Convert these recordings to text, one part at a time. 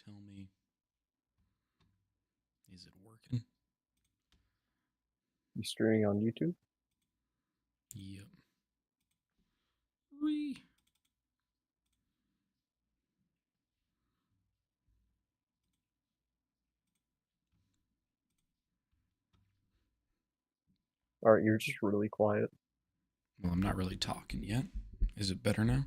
tell me. Is it working? You streaming on YouTube? Yep. Whee. Alright, you're just really quiet. Well, I'm not really talking yet. Is it better now?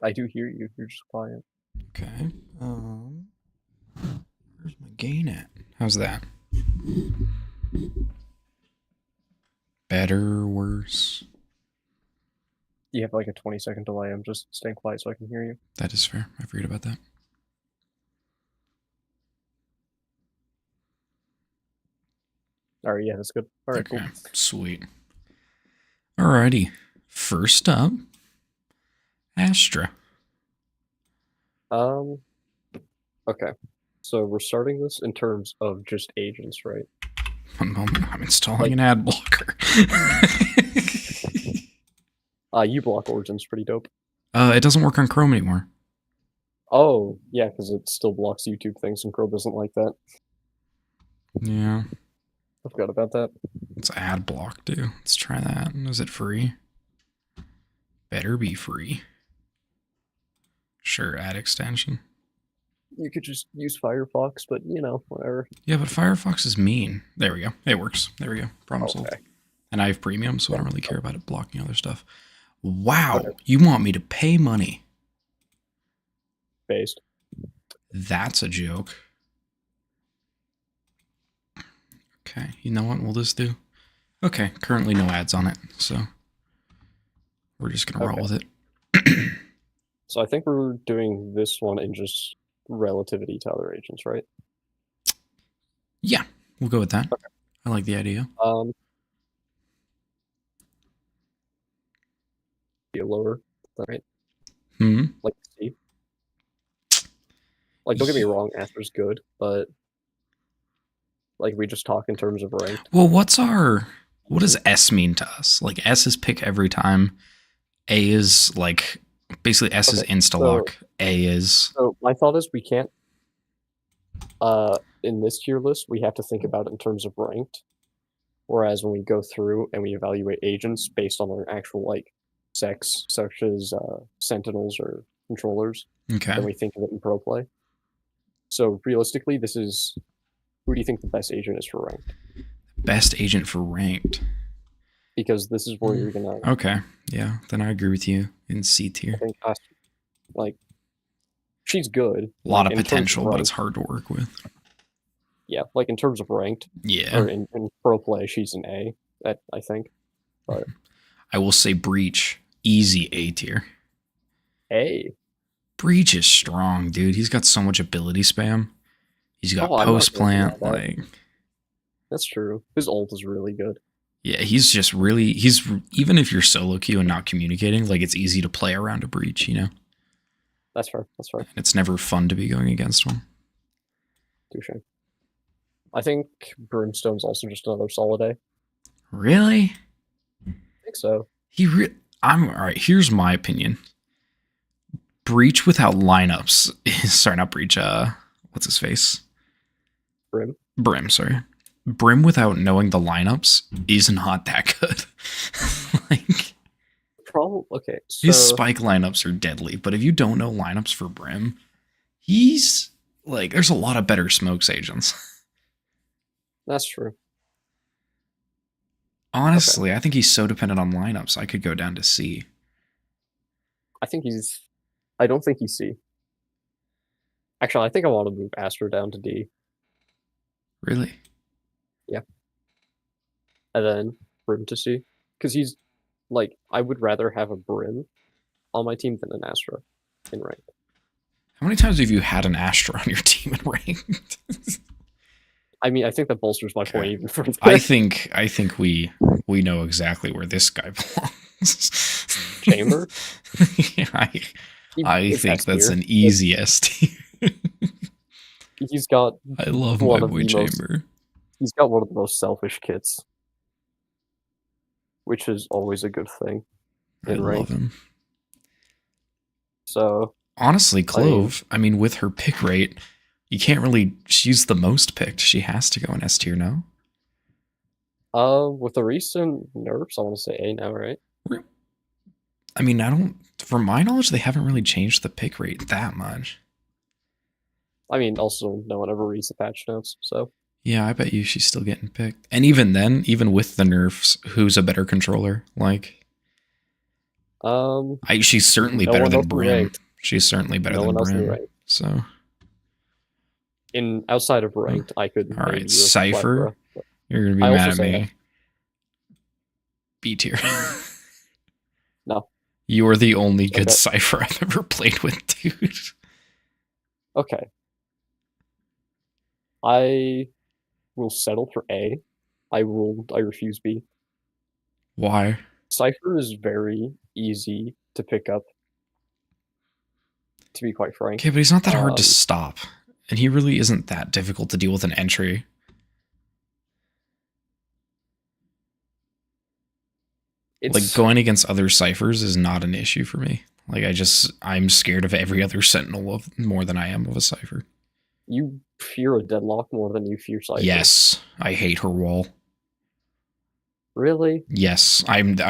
I do hear you, you're just quiet. Okay. Where's my gain at? How's that? Better, worse? You have like a 20-second delay. I'm just staying quiet so I can hear you. That is fair. I forget about that. Alright, yeah, that's good. Alright, okay, cool. Sweet. Alrighty. First up, Astra. Okay. So we're starting this in terms of just agents, right? One moment, I'm installing an ad blocker. uBlock Origin's pretty dope. It doesn't work on Chrome anymore. Oh, yeah, because it still blocks YouTube things and Chrome doesn't like that. Yeah. I forgot about that. What's ad block do? Let's try that. Is it free? Better be free. Sure, ad extension. You could just use Firefox, but you know, whatever. Yeah, but Firefox is mean. There we go. It works. There we go. Problem solved. And I have premium, so I don't really care about it blocking other stuff. Wow, okay. You want me to pay money? Based. That's a joke. Okay, you know what we'll just do? Okay, currently no ads on it, so we're just gonna roll with it. So I think we're doing this one in just relativity to other agents, right? Yeah, we'll go with that. Okay. I like the idea. Be lower, right? Like C. Like, don't get me wrong, Astra's good, but like we just talk in terms of rank. Well, what does S mean to us? Like S is pick every time. A is like basically S is insta-lock. So, A is. So my thought is we can't. In this tier list, we have to think about it in terms of ranked. Whereas when we go through and we evaluate agents based on their actual like sex, such as sentinels or controllers, then we think of it in pro play. So realistically, this is, who do you think the best agent is for ranked? Best agent for ranked. Because this is where you're gonna. Okay, yeah, then I agree with you in C tier. I think like she's good. A lot of potential, but it's hard to work with. Yeah, like in terms of ranked. Yeah. Or in pro play, she's an A, I think. But I will say Breach, easy A tier. A. Breach is strong, dude. He's got so much ability spam. He's got post plant, like. That's true. His ult is really good. Yeah, he's just really, even if you're solo queue and not communicating, like it's easy to play around a Breach, you know? That's fair. That's fair. And it's never fun to be going against one. Touche. I think Brimstone's also just another solid A. Really? I think so. All right, here's my opinion. Breach without lineups sorry, not Breach, what's his face? Brim, sorry. Brim without knowing the lineups is not that good. Like, okay. So, his spike lineups are deadly, but if you don't know lineups for Brim, he's like, there's a lot of better smokes agents. That's true. Honestly, okay. I think he's so dependent on lineups. I could go down to C. I don't think he's C. Actually, I think I want to move Astra down to D. Really? Yeah. And then Brim to C. Because he's, like, I would rather have a Brim on my team than an Astra in ranked. How many times have you had an Astra on your team in ranked? I mean, I think that bolsters my point even further. I think we know exactly where this guy belongs. Chamber? Yeah, I think that's an easy S tier. He's got. I love my boy Chamber. He's got one of the most selfish kits, which is always a good thing. I love him. So Honestly, Clove, I mean, with her pick rate, you can't really. She's the most picked. She has to go in S tier, no? With the recent nerfs, I want to say A now, right? I mean, I don't. From my knowledge, they haven't really changed the pick rate that much. I mean, also, no one ever reads the patch notes, so. Yeah, I bet you she's still getting picked. And even then, even with the nerfs, who's a better controller? Like, she's certainly no better one than else in Brim. ranked. She's certainly better No than one else in Brim. ranked. So, outside of ranked, I could. all right, maybe Cypher, you're gonna be I mad also at say me. B tier. No. You're the only good Okay. Cypher I've ever played with, dude. Okay. I will settle for A. I refuse B. Why? Cypher is very easy to pick up, to be quite frank. Okay, but he's not that hard to stop. And he really isn't that difficult to deal with an entry. Like, going against other Cyphers is not an issue for me. Like, I'm scared of every other Sentinel more than I am of a Cypher. You fear a Deadlock more than you fear Cypher. Yes, I hate her wall. Really? Yes,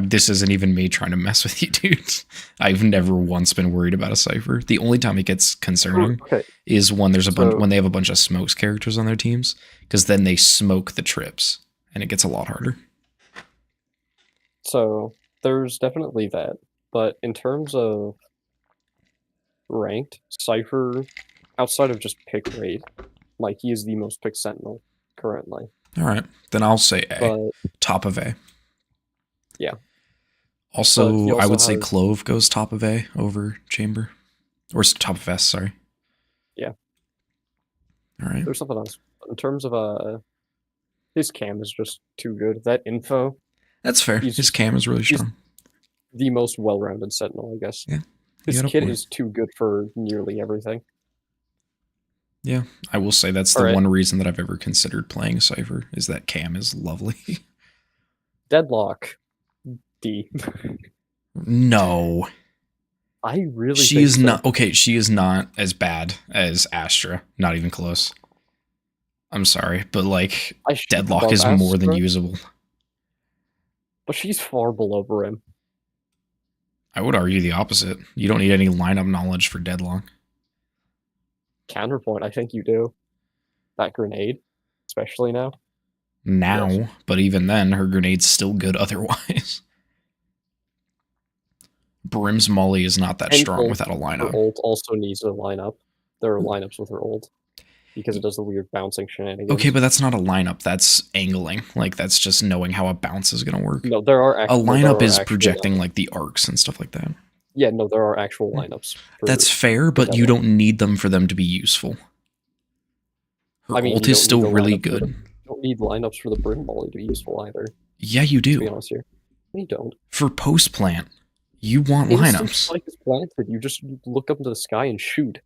this isn't even me trying to mess with you, dude. I've never once been worried about a Cypher. The only time it gets concerning is when when they have a bunch of smokes characters on their teams, because then they smoke the trips, and it gets a lot harder. So there's definitely that, but in terms of ranked, Cypher, outside of just pick rate, like he is the most picked Sentinel currently. All right, then I'll say A, but, top of A. Yeah. Also I would say Clove goes top of A over Chamber, or top of S. Sorry. Yeah. All right. There's something else in terms of his cam is just too good. That info. That's fair. His cam is really strong. The most well-rounded Sentinel, I guess. Yeah. His kit is too good for nearly everything. Yeah, I will say that's the one reason that I've ever considered playing Cypher, is that cam is lovely. Deadlock. D. No. I really she is not okay, she is not as bad as Astra. Not even close. I'm sorry, but like Deadlock is more than usable. But she's far below Brim. I would argue the opposite. You don't need any lineup knowledge for Deadlock. Counterpoint, I think you do. That grenade, especially now. Yes. But even then, her grenade's still good otherwise. Brim's Molly is not that strong without a lineup. Her ult also needs a lineup. There are lineups with her ult, because it does the weird bouncing shenanigans. Okay, but that's not a lineup. That's angling. Like, that's just knowing how a bounce is going to work. No, there are actual... A lineup is projecting, like, the arcs and stuff like that. Yeah, no, there are actual lineups. That's fair, but you don't need them for them to be useful. Her ult is still really good. You don't need lineups for the Brim Molly to be useful either. Yeah, you do. To be honest here. You don't. For post-plant, you want lineups. Spike is planted. You just look up into the sky and shoot.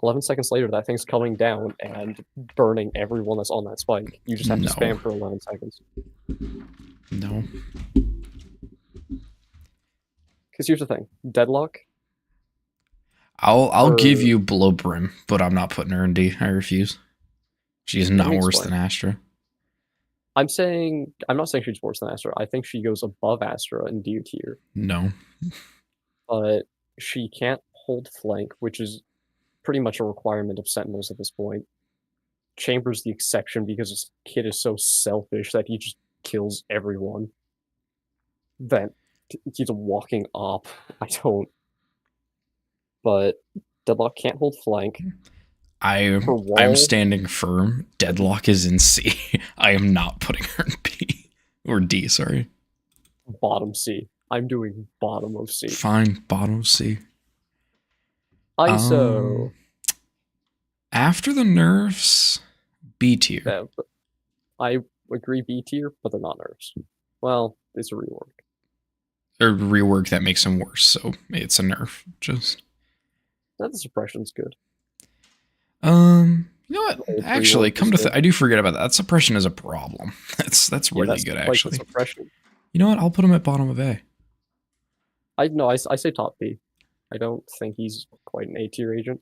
11 seconds later, that thing's coming down and burning everyone that's on that spike. You just have to spam for 11 seconds. No. Because here's the thing. Deadlock. I'll give you below Brim, but I'm not putting her in D. I refuse. She's not worse than Astra. I'm not saying she's worse than Astra. I think she goes above Astra in D tier. No. But she can't hold flank, which is pretty much a requirement of Sentinels at this point. Chamber's the exception because his kid is so selfish that he just kills everyone. Then he's a walking op. I don't. But Deadlock can't hold flank. I'm standing firm. Deadlock is in C. I am not putting her in B. Or D, sorry. Bottom C. I'm doing bottom of C. Fine, bottom of C. ISO. After the nerfs, B tier. Yeah, I agree B tier, but they're not nerfs. Well, it's a rework. Or rework that makes them worse, so it's a nerf. Just. That suppression's good. You know what? Actually, I do forget about that. That suppression is a problem. That's really good, actually. You know what? I'll put them at bottom of A. I say top B. I don't think he's quite an A tier agent.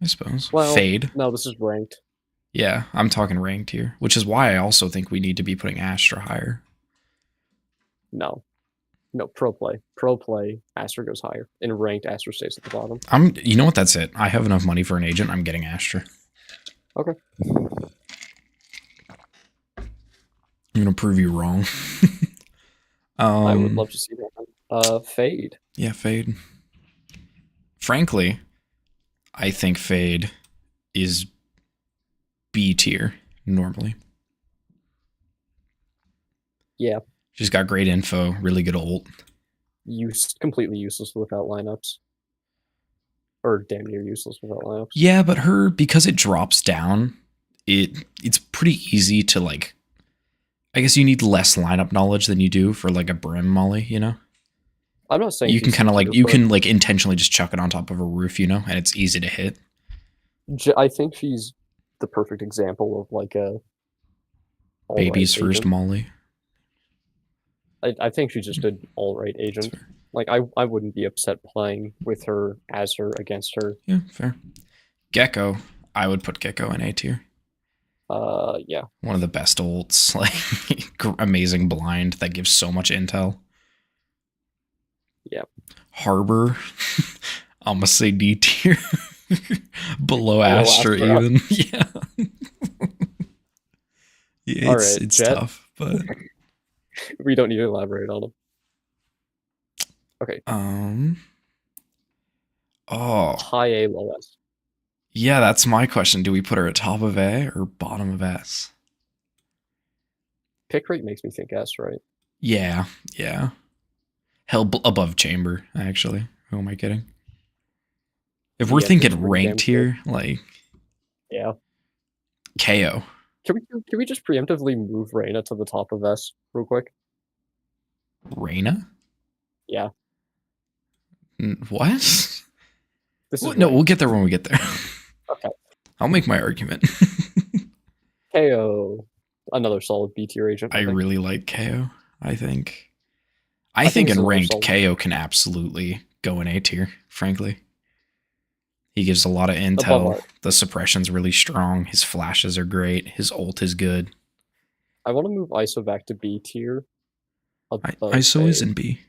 I suppose. Well, Fade. no, this is ranked. Yeah, I'm talking ranked here, which is why I also think we need to be putting Astra higher. No. No, pro play. Pro play, Astra goes higher. In ranked, Astra stays at the bottom. You know what, that's it. I have enough money for an agent, I'm getting Astra. Okay. I'm gonna prove you wrong. I would love to see that. Fade. Yeah, Fade. Frankly, I think Fade is B tier normally. Yeah. She's got great info, really good ult. Completely useless without lineups. Or damn near useless without lineups. Yeah, but her, because it drops down, it's pretty easy to like. I guess you need less lineup knowledge than you do for like a Brim Molly, you know? I'm not saying you can kind of like intentionally just chuck it on top of a roof, you know, and it's easy to hit. I think she's the perfect example of like a baby's first agent. Molly. I think she's just an all-right agent. Like I wouldn't be upset playing with her, as her, against her. Yeah, fair. Gecko, I would put Gecko in A tier. Yeah. One of the best ults, like amazing blind that gives so much intel. Yeah. Harbor, I'm gonna say D tier. Below Astra even. Yeah. Yeah, it's Jet. tough, but we don't need to elaborate on them. Okay. Oh. High A, low S. Yeah, that's my question. Do we put her at top of A or bottom of S? Pick rate makes me think S, right? Yeah, yeah. Hell, above Chamber, actually. Who am I kidding? If we're thinking ranked here, like... Yeah. KO. Can we just preemptively move Reyna to the top of S real quick? Reyna? Yeah. What? No, we'll get there when we get there. Okay. I'll make my argument. KO, another solid B tier agent. I really like KO, I think. I think in ranked, KO can absolutely go in A tier, frankly. He gives a lot of intel. The suppression's really strong. His flashes are great. His ult is good. I want to move ISO back to B tier. ISO is in B.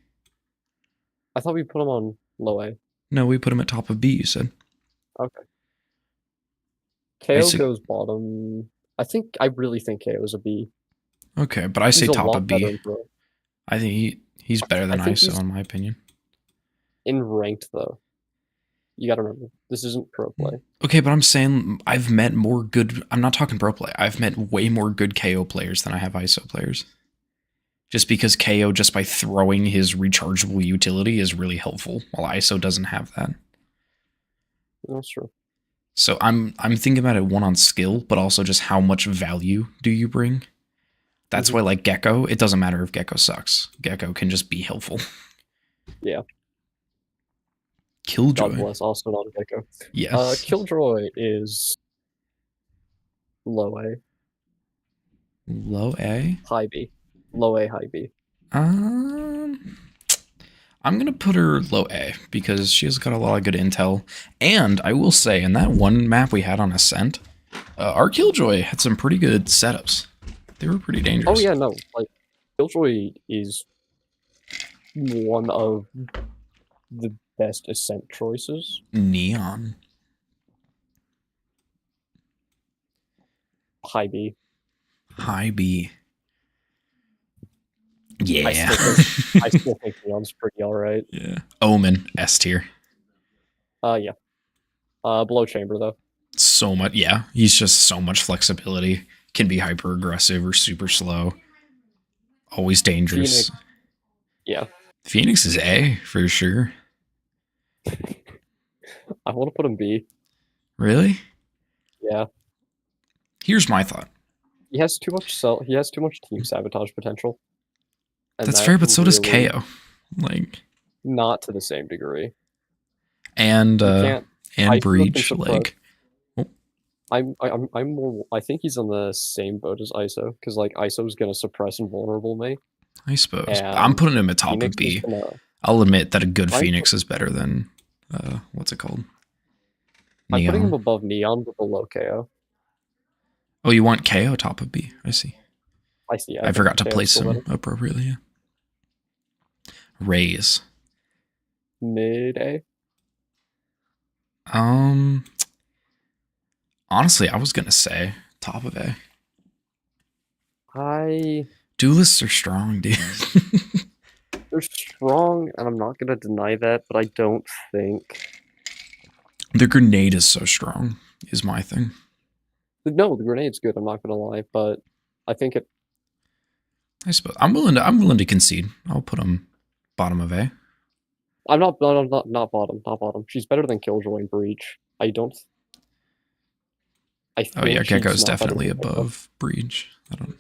I thought we put him on low A. No, we put him at top of B, you said. Okay. KO goes bottom. I really think KO is a B. Okay, but I say top of B. I think he's better than ISO in my opinion. In ranked though. You gotta remember, this isn't pro play. Okay, but I'm saying I've met more good... I'm not talking pro play. I've met way more good KO players than I have ISO players. Just because KO, just by throwing his rechargeable utility, is really helpful, while ISO doesn't have that. That's true. So I'm thinking about it one on skill, but also just how much value do you bring? That's why, like, Gecko, it doesn't matter if Gecko sucks. Gecko can just be helpful. Yeah. Killjoy. God bless, also not Gecko. Yes. Killjoy is low A. Low A? High B. Low A, high B. I'm gonna put her low A because she has got a lot of good intel. And I will say, in that one map we had on Ascent, our Killjoy had some pretty good setups. They were pretty dangerous. Oh yeah, no, like Killjoy is one of the best Ascent choices. Neon. High B. High B. Yeah. I still think Neon's pretty alright. Yeah. Omen, S tier. Yeah. Below Chamber though. So much, yeah. He's just so much flexibility. Can be hyper aggressive or super slow. Always dangerous. Phoenix. Yeah. Phoenix is A for sure. I want to put him B. Really? Yeah. Here's my thought. He has too much team sabotage potential. That's fair, but so does KO. Like, not to the same degree. And Breach, like, I'm more. I think he's on the same boat as ISO because like ISO's gonna suppress invulnerable me. I suppose I'm putting him at top of B. I'll admit that a good I- Phoenix is better than what's it called? I'm putting him Neon. above Neon, but below KO. Oh, you want KO top of B? I see. I see. I forgot to KO is place still him better. appropriately. Yeah. Raise. Mid A. Honestly, I was gonna say top of A. Duelists are strong, dude. They're strong, and I'm not gonna deny that, but I don't think. The grenade is so strong, is my thing. No, the grenade's good. I'm not gonna lie, but I think it. I suppose I'm willing to concede. I'll put him bottom of A. I'm not bottom. Not bottom. Not bottom. She's better than Killjoy and Breach. I don't. I Oh yeah, think she's Gecko's not better definitely than Gecko. above Breach. I don't.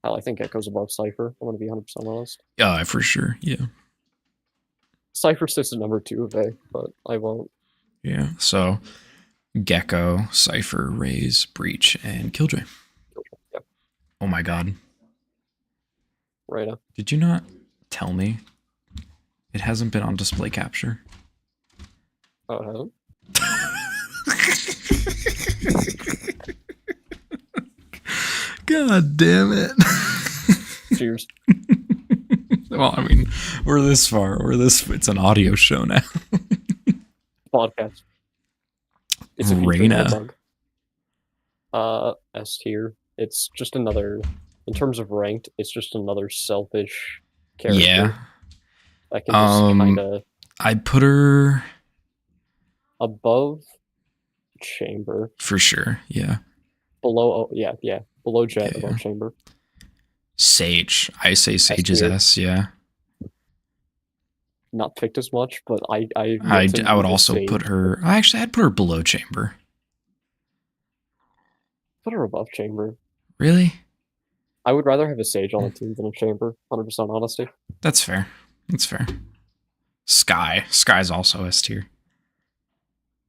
Hell, I think Gecko's above Cypher. I'm gonna be 100% honest. Yeah, for sure. Yeah. Cypher sits at number 2 of A, but I won't. Yeah. So Gecko, Cypher, Raze, Breach, and Killjoy. Yep. Oh my god. Right now. Did you not tell me it hasn't been on display capture? Oh, it hasn't? God damn it. Cheers. Well, I mean, we're this far. It's an audio show now. Podcast. It's a feature, Reyna. not a bug. S tier. It's just another, in terms of ranked, it's just another selfish character. Yeah. That can just kind of. I'd put her above Chamber. For sure, yeah. Below, oh, yeah. Below Jet, above Chamber. Sage. I say Sage is S, yeah. Not picked as much, but I would also put her. I'd put her below Chamber. Put her above Chamber. Really? I would rather have a Sage on a team than a Chamber. 100% honesty. That's fair. That's fair. Sky. Sky's also S tier.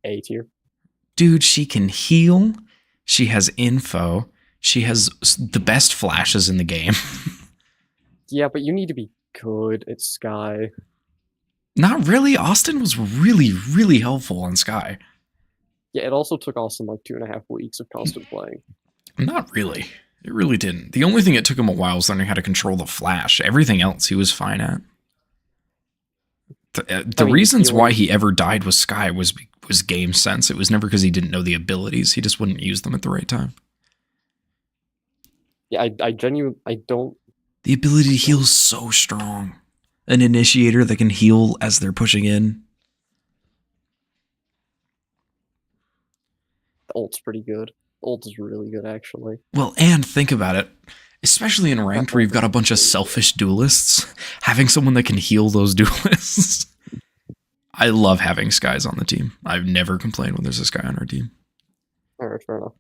A tier. Dude, she can heal. She has info. She has the best flashes in the game. Yeah, but you need to be good at Sky. Not really. Austin was really, really helpful on Sky. Yeah, it also took Austin like 2.5 weeks of constant playing. Not really. It really didn't. The only thing it took him a while was learning how to control the flash. Everything else he was fine at. The reasons why he ever died with Sky was game sense. It was never because he didn't know the abilities. He just wouldn't use them at the right time. Yeah, I genuinely, I don't. The ability to heal is so strong. An initiator that can heal as they're pushing in. The ult's pretty good. Ult is really good, actually. Well, and think about it. Especially in ranked where you've got a bunch of selfish duelists. Having someone that can heal those duelists. I love having Skies on the team. I've never complained when there's a Sky on our team. Alright, fair enough.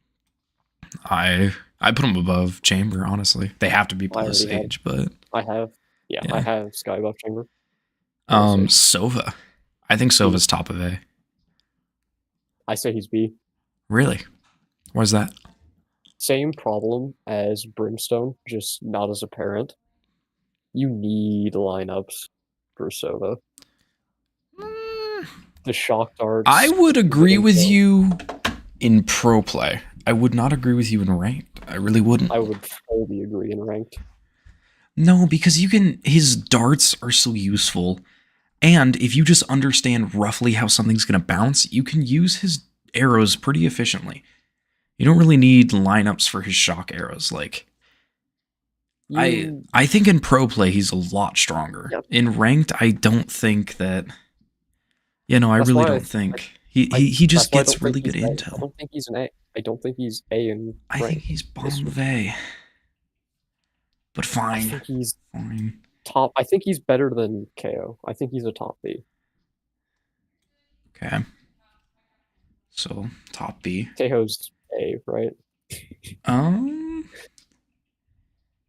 I put them above Chamber, honestly. They have to be below Sage, but... I have Sky above Chamber. Sova. I think Sova's top of A. I say he's B. Really? Why's that? Same problem as Brimstone, just not as apparent. You need lineups for Sova. The shock darts. I would agree with you in pro play. I would not agree with you in ranked. I really wouldn't. I would fully agree in ranked. No, because his darts are so useful. And if you just understand roughly how something's going to bounce, you can use his arrows pretty efficiently. You don't really need lineups for his shock arrows. Like, I think in pro play, he's a lot stronger. Yep. In ranked, I don't think that... Yeah, no, I really don't think. He just gets really good intel. I don't think he's an A. I don't think he's A in I think he's bottom of A. But fine. I think he's fine. Top. I think he's better than KO. I think he's a top B. Okay. So, top B. KO's A, right?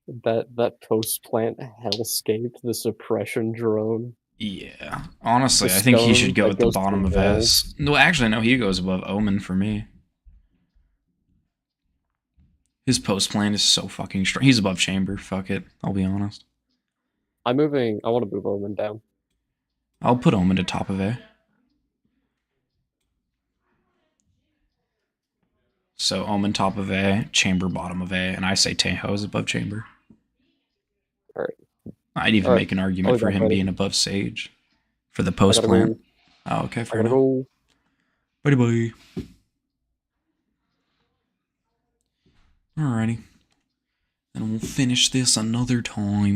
That post-plant hellscape, the suppression drone. Yeah. Honestly, I think he should go at the bottom of S. No, actually, no, he goes above Omen for me. His post plant is so fucking strong. He's above Chamber. Fuck it. I'll be honest. I want to move Omen down. I'll put Omen to top of A. So Omen top of A, Chamber bottom of A, and I say Teho is above Chamber. All right. I'd even make an argument for him being above Sage for the post plant. Oh, okay, fair enough. Go. Bye bye. Alrighty. And we'll finish this another time.